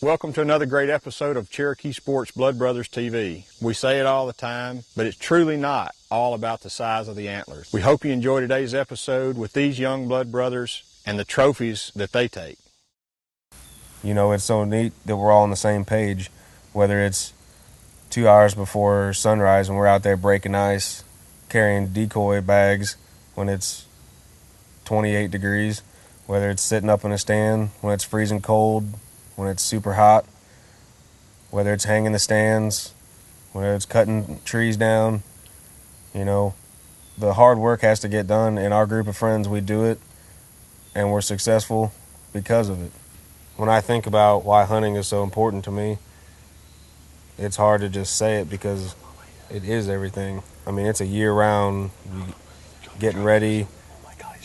Welcome to another great episode of Cherokee Sports Blood Brothers TV. We say it all the time, but it's truly not all about the size of the antlers. We hope you enjoy today's episode with these young blood brothers and the trophies that they take. You know, it's so neat that we're all on the same page, whether it's 2 hours before sunrise and we're out there breaking ice, carrying decoy bags when it's 28 degrees, whether it's sitting up in a stand when it's freezing cold, when it's super hot, whether it's hanging the stands, whether it's cutting trees down. You know, the hard work has to get done. In our group of friends, we do it, and we're successful because of it. When I think about why hunting is so important to me, it's hard to just say it because it is everything. I mean, it's a year-round getting ready,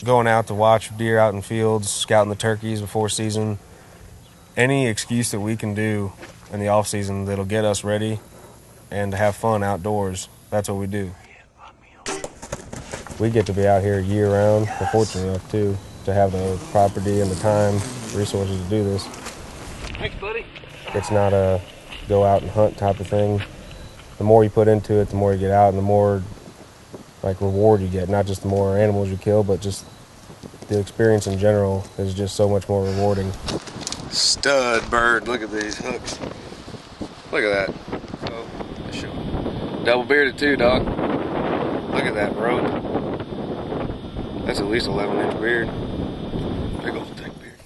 going out to watch deer out in fields, scouting the turkeys before season. Any excuse that we can do in the off-season that'll get us ready and to have fun outdoors, that's what we do. We get to be out here year-round. We're fortunate enough, too, to have the property and the time, resources to do this. Thanks, buddy. It's not a go out and hunt type of thing. The more you put into it, the more you get out, and the more reward you get. Not just the more animals you kill, but just the experience in general is just so much more rewarding. Stud bird. Look at these hooks. Look at that. Oh, show. Double bearded too, dog. Look at that rope. That's at least 11-inch beard. Big old thick beard.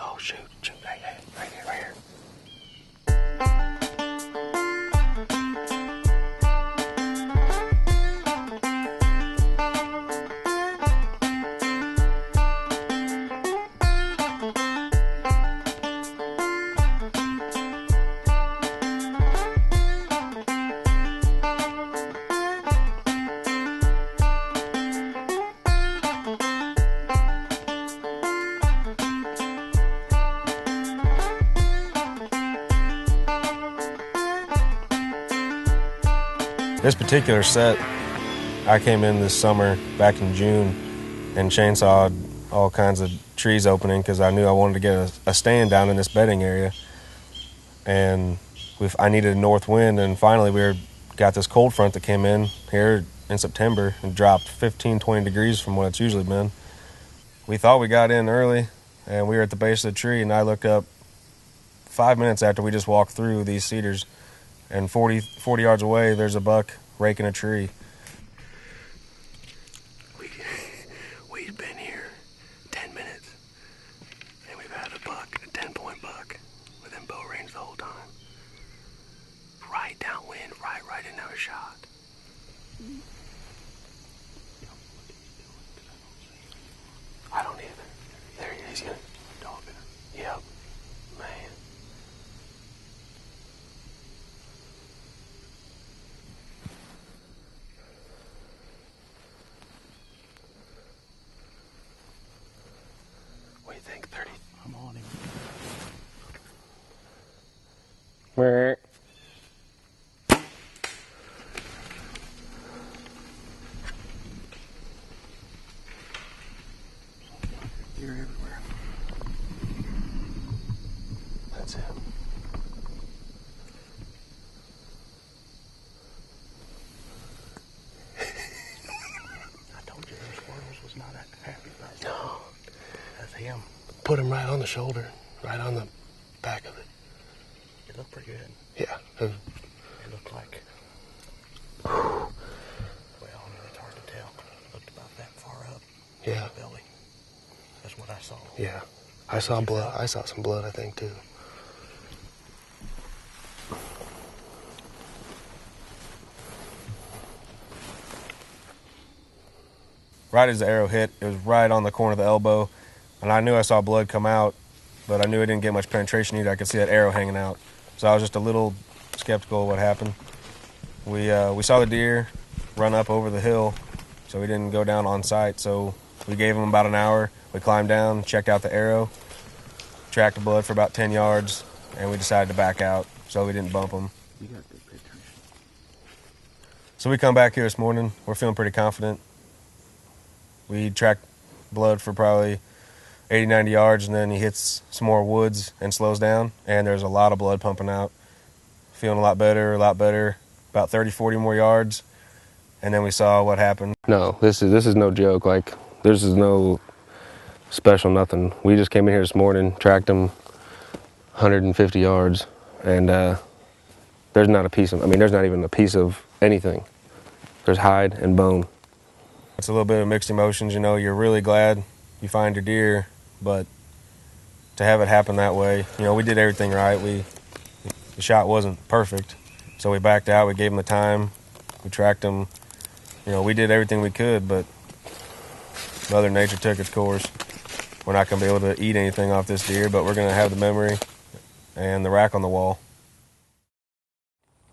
Oh, shoot. Right here. This particular set, I came in this summer back in June and chainsawed all kinds of trees opening because I knew I wanted to get a stand down in this bedding area. And I needed a north wind, and finally we got this cold front that came in here in September and dropped 15, 20 degrees from what it's usually been. We thought we got in early, and we were at the base of the tree, and I looked up 5 minutes after we just walked through these cedars, and 40 yards away, there's a buck raking a tree. We've been here 10 minutes, and we've had a 10-point buck within bow range the whole time. Right downwind, right in our shot. I don't either. There he is. He's gonna dog it. Yep. Man. What do you think, 30? I'm on him. Where? You're everywhere. That's him. I told you those squirrels was not that happy about that. No. That's him. Put him right on the shoulder, right on the back of it. It looked pretty good. Yeah. It looked like... Well, I mean, it's hard to tell. It looked about that far up. Yeah. The belly. That's what I saw. Yeah. I saw blood. I saw some blood, I think, too. Right as the arrow hit, it was right on the corner of the elbow, and I knew I saw blood come out, but I knew it didn't get much penetration either. I could see that arrow hanging out. So I was just a little skeptical of what happened. We saw the deer, run up over the hill, so we didn't go down on site. So we gave him about an hour. We climbed down, checked out the arrow, tracked the blood for about 10 yards, and we decided to back out so we didn't bump him. You got good pictures. So we come back here this morning. We're feeling pretty confident. We tracked blood for probably 80, 90 yards, and then he hits some more woods and slows down, and there's a lot of blood pumping out. Feeling a lot better, about 30, 40 more yards, and then we saw what happened. No, this is no joke. Like, this is no special nothing. We just came in here this morning, tracked him 150 yards, and there's not even a piece of anything. There's hide and bone. It's a little bit of mixed emotions, you know. You're really glad you find your deer, but to have it happen that way, you know, we did everything right. The shot wasn't perfect, so we backed out. We gave him the time. We tracked him. You know, we did everything we could, but Mother Nature took its course. We're not going to be able to eat anything off this deer, but we're going to have the memory and the rack on the wall.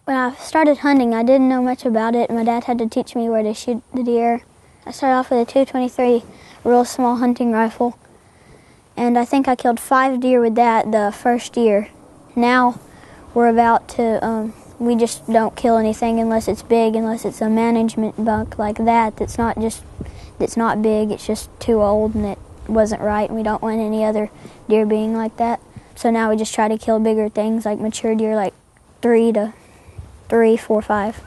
When I started hunting, I didn't know much about it. My dad had to teach me where to shoot the deer. I started off with a .223 real small hunting rifle, and I think I killed 5 deer with that the first year. Now we're about to, we just don't kill anything unless it's big, unless it's a management buck like that that's not big, it's just too old and it wasn't right, and we don't want any other deer being like that. So now we just try to kill bigger things like mature deer, like 3, 4, 5.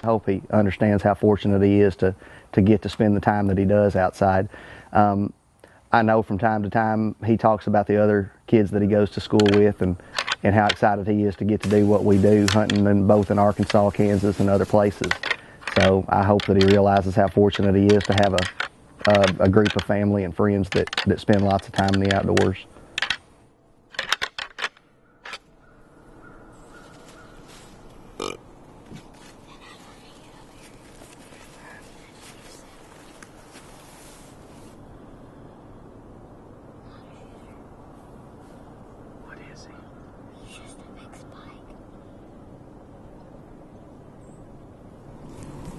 I hope he understands how fortunate he is to get to spend the time that he does outside. I know from time to time he talks about the other kids that he goes to school with and how excited he is to get to do what we do, hunting both in Arkansas, Kansas, and other places. So I hope that he realizes how fortunate he is to have a group of family and friends that spend lots of time in the outdoors.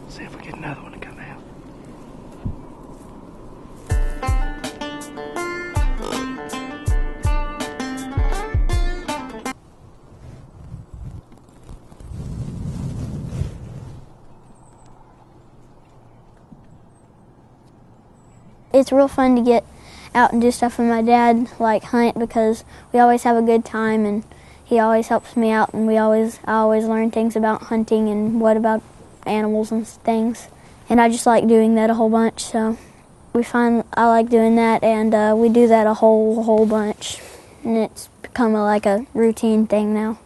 See if we get another one to come out. It's real fun to get out and do stuff with my dad, like hunt, because we always have a good time and he always helps me out, and I always learn things about hunting and what about animals and things. And I just like doing that a whole bunch, so I like doing that, and we do that a whole bunch, and it's become like a routine thing now.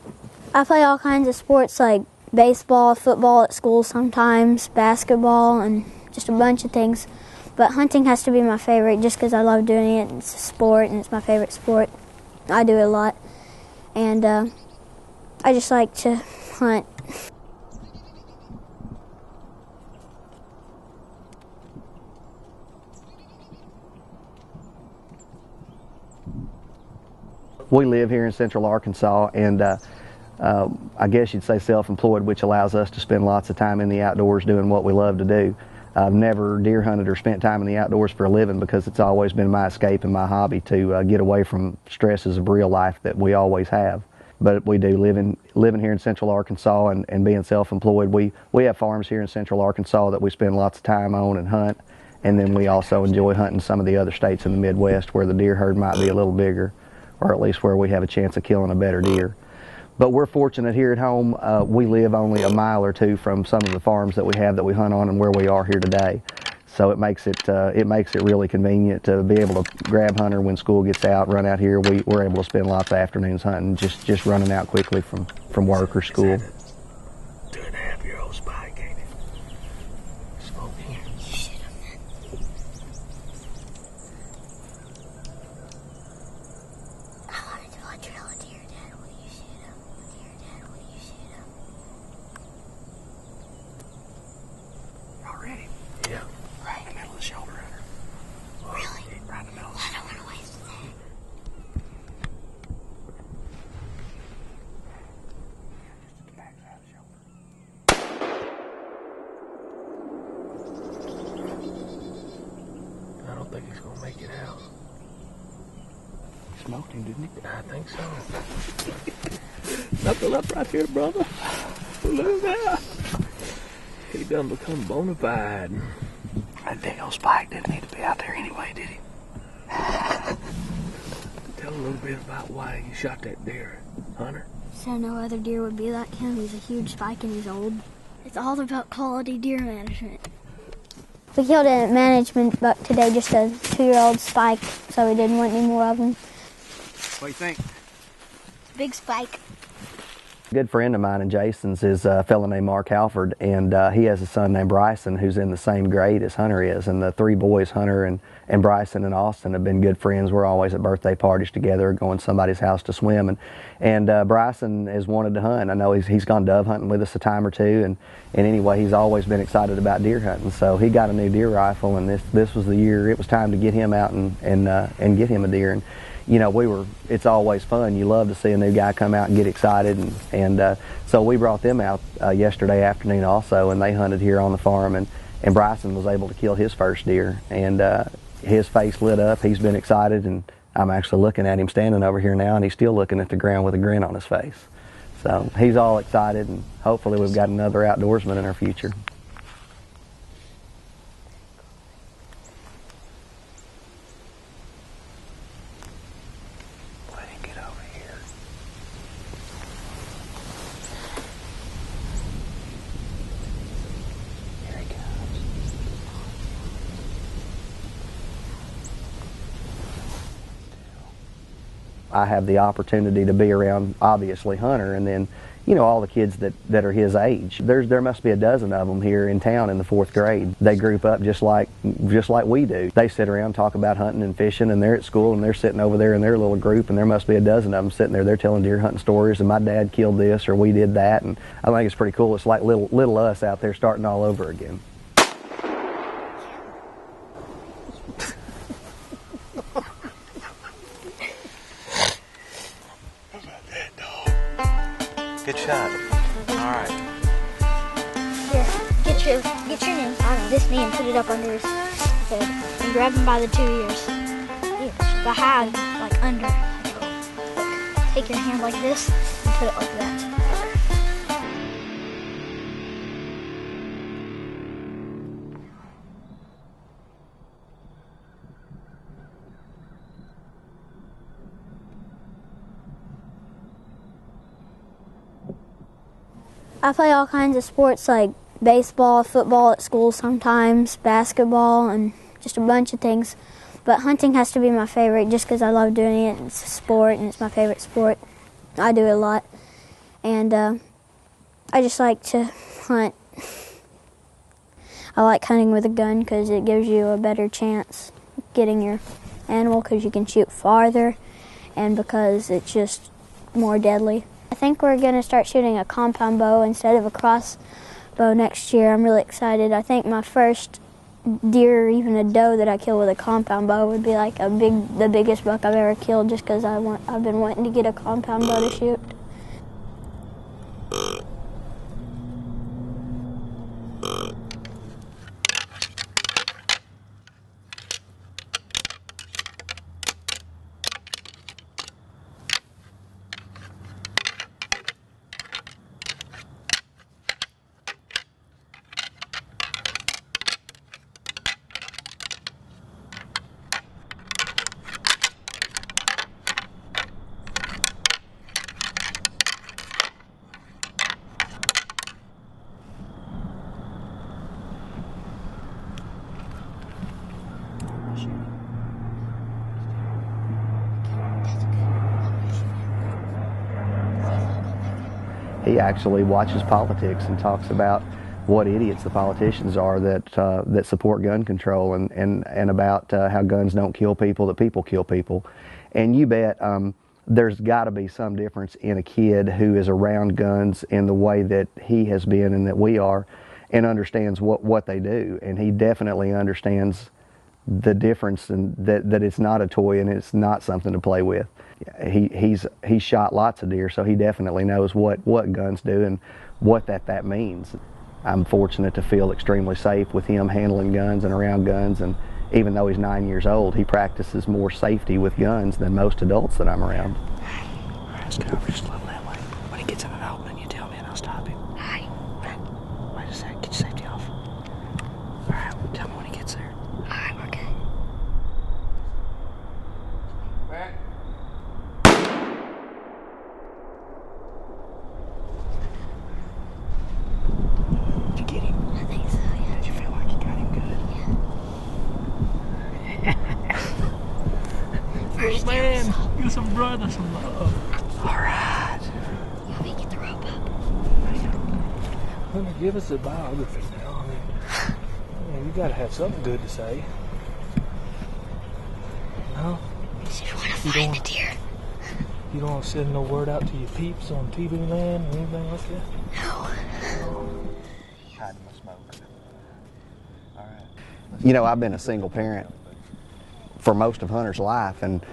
I play all kinds of sports like baseball, football at school sometimes, basketball, and just a bunch of things. But hunting has to be my favorite just because I love doing it. It's a sport, and it's my favorite sport. I do it a lot, and I just like to hunt. We live here in Central Arkansas, and I guess you'd say self-employed, which allows us to spend lots of time in the outdoors doing what we love to do. I've never deer hunted or spent time in the outdoors for a living because it's always been my escape and my hobby to get away from stresses of real life that we always have. But we do living here in Central Arkansas and being self-employed. We have farms here in Central Arkansas that we spend lots of time on and hunt, and then we also enjoy hunting some of the other states in the Midwest where the deer herd might be a little bigger, or at least where we have a chance of killing a better deer. But we're fortunate here at home. We live only a mile or two from some of the farms that we have that we hunt on and where we are here today. So it makes it really convenient to be able to grab Hunter when school gets out, run out here. We're able to spend lots of afternoons hunting, just running out quickly from work or school. 2.5-year-old spike, ain't it? Smoking. I want to do a drill with deer, Dad. Will you shoot him? Deer, Dad, will you shoot him? Y'all ready? Yeah. Right in the middle of the shoulder, Hunter. Really? Right in the middle of the it out. Smoked him, didn't he? I think so. Knuckle up right here, brother. Look at that. He done become bona fide. That dang old Spike didn't need to be out there anyway, did he? Tell a little bit about why you shot that deer, Hunter. So no other deer would be like him. He's a huge spike and he's old. It's all about quality deer management. We killed a management buck today, just a 2-year-old spike, so we didn't want any more of them. What do you think? Big spike. A good friend of mine and Jason's is a fellow named Mark Halford, and he has a son named Bryson who's in the same grade as Hunter is. And the three boys, Hunter and Bryson and Austin, have been good friends. We're always at birthday parties together, going to somebody's house to swim. And Bryson has wanted to hunt. I know he's gone dove hunting with us a time or two, and anyway, he's always been excited about deer hunting. So he got a new deer rifle, and this was the year it was time to get him out and get him a deer. And you know, it's always fun. You love to see a new guy come out and get excited. And so we brought them out yesterday afternoon also, and they hunted here on the farm. And Bryson was able to kill his first deer. And his face lit up. He's been excited. And I'm actually looking at him standing over here now, and he's still looking at the ground with a grin on his face. So he's all excited, and hopefully we've got another outdoorsman in our future. I have the opportunity to be around, obviously, Hunter, and then, you know, all the kids that are his age. There must be a dozen of them here in town in the 4th grade. They group up just like we do. They sit around, talk about hunting and fishing, and they're at school, and they're sitting over there in their little group, and there must be a dozen of them sitting there. They're telling deer hunting stories, and my dad killed this, or we did that, and I think it's pretty cool. It's like little us out there starting all over again. Good shot. All right. Here, get your name on this knee and put it up under his head. And grab him by the 2 ears. The high, like under. Take your hand like this and put it like that. I play all kinds of sports like baseball, football at school sometimes, basketball, and just a bunch of things. But hunting has to be my favorite just because I love doing it. It's a sport, and it's my favorite sport. I do it a lot. And I just like to hunt. I like hunting with a gun because it gives you a better chance getting your animal because you can shoot farther and because it's just more deadly. I think we're going to start shooting a compound bow instead of a crossbow next year. I'm really excited. I think my first deer or even a doe that I kill with a compound bow would be like the biggest buck I've ever killed just because I've been wanting to get a compound bow to shoot. He actually watches politics and talks about what idiots the politicians are that support gun control and about how guns don't kill people, that people kill people. And you bet there's got to be some difference in a kid who is around guns in the way that he has been and that we are and understands what they do. And he definitely understands the difference and that it's not a toy and it's not something to play with. He's shot lots of deer, so he definitely knows what guns do and what that means. I'm fortunate to feel extremely safe with him handling guns and around guns, and even though he's 9 years old, he practices more safety with guns than most adults that I'm around. All right, let's get over just a little that way. When he gets in an opening, you tell me and I'll stop him. All right. Wait a sec, get your safety off. All right, tell me when he gets there. All right, we're good. Back. Did you get him? I think so, yeah. Did you feel like you got him good? First Man, give some brother some love. All right. Let me get the rope up. Let me give us a biography now. I mean, you gotta have something good to say. No? You want to find the deer? You don't want to send no word out to your peeps on TV land or anything like that? No. Hiding my smoke. All right. You know, I've been a single parent for most of Hunter's life, and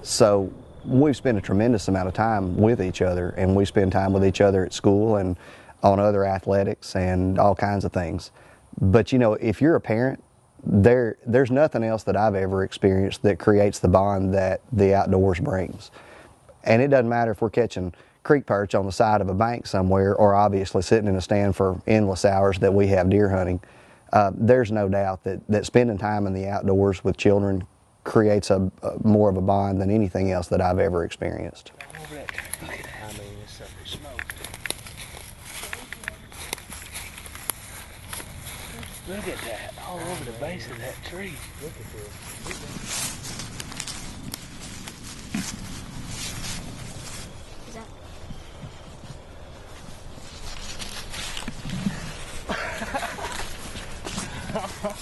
so we've spent a tremendous amount of time with each other, and we spend time with each other at school and on other athletics and all kinds of things. But you know, if you're a parent, there's nothing else that I've ever experienced that creates the bond that the outdoors brings. And it doesn't matter if we're catching creek perch on the side of a bank somewhere, or obviously sitting in a stand for endless hours that we have deer hunting. There's no doubt that spending time in the outdoors with children creates a more of a bond than anything else that I've ever experienced. Look at that. I mean, this stuff is smoke. Look at that. All over the base of that tree. Look at this.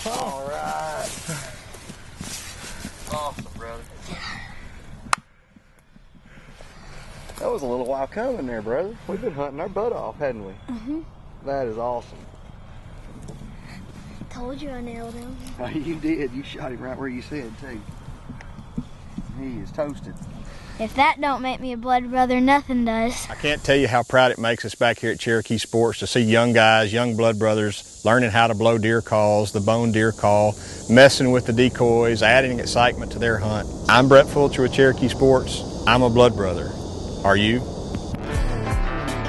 All right. Awesome, brother. That was a little while coming there, brother. We've been hunting our butt off, hadn't we? Mm-hmm. That is awesome. Told you I nailed him. You did. You shot him right where you said, too. He is toasted. If that don't make me a blood brother, nothing does. I can't tell you how proud it makes us back here at Cherokee Sports to see young guys, young blood brothers, learning how to blow deer calls, the bone deer call, messing with the decoys, adding excitement to their hunt. I'm Brett Fulcher with Cherokee Sports. I'm a blood brother. Are you?